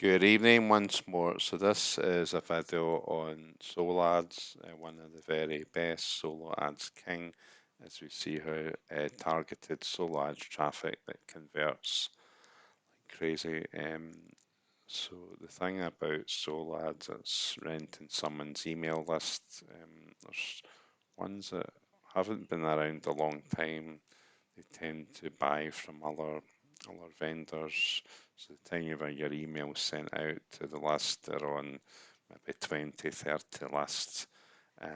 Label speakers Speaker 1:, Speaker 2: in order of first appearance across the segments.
Speaker 1: Good evening once more. So this is a video on solo ads, one of the very best solo ads king, as we see how targeted solo ads traffic that converts like crazy. So the thing about solo ads, it's renting someone's email list. There's ones that haven't been around a long time. They tend to buy from other vendors. So the time you have your email sent out to the list, they're on maybe 20, 30 lists. I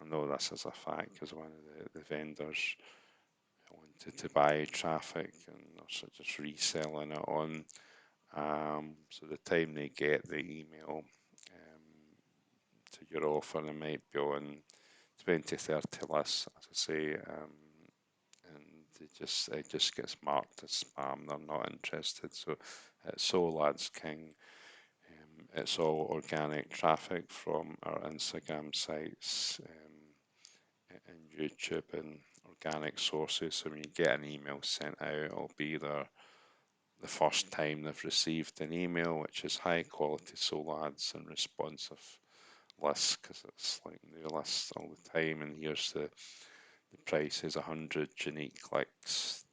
Speaker 1: know this is a fact because one of the vendors wanted to buy traffic and they're sort of just reselling it on. So the time they get the email to your offer, they might be on 20, 30 lists, as I say, and it just gets marked as spam. They're not interested. So it's Solo Ads King. It's all organic traffic from our Instagram sites and YouTube and organic sources. So when you get an email sent out, it'll be the first time they've received an email, which is high quality solo ads and responsive lists, because it's like new lists all the time. And here's the price is 100 unique clicks,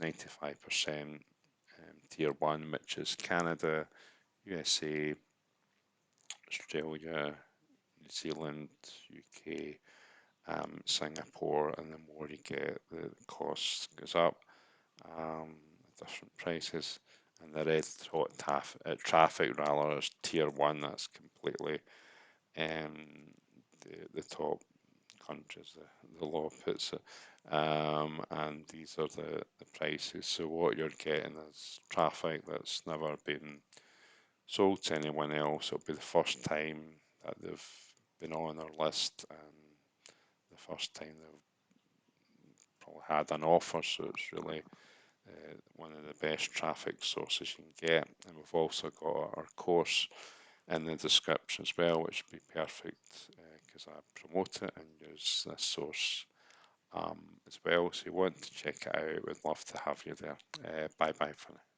Speaker 1: 95% tier 1, which is Canada, USA, Australia, New Zealand, UK, Singapore, and the more you get, the cost goes up, different prices. And the red traffic rather is tier 1, that's completely the top countries, the law puts it. And these are the prices. So what you're getting is traffic that's never been sold to anyone else. It'll be the first time that they've been on our list and the first time they've probably had an offer. So it's really one of the best traffic sources you can get. And we've also got our course in the description as well, which would be perfect because I promote it and use this source as well. So you want to check it out, we'd love to have you there. Bye bye for now.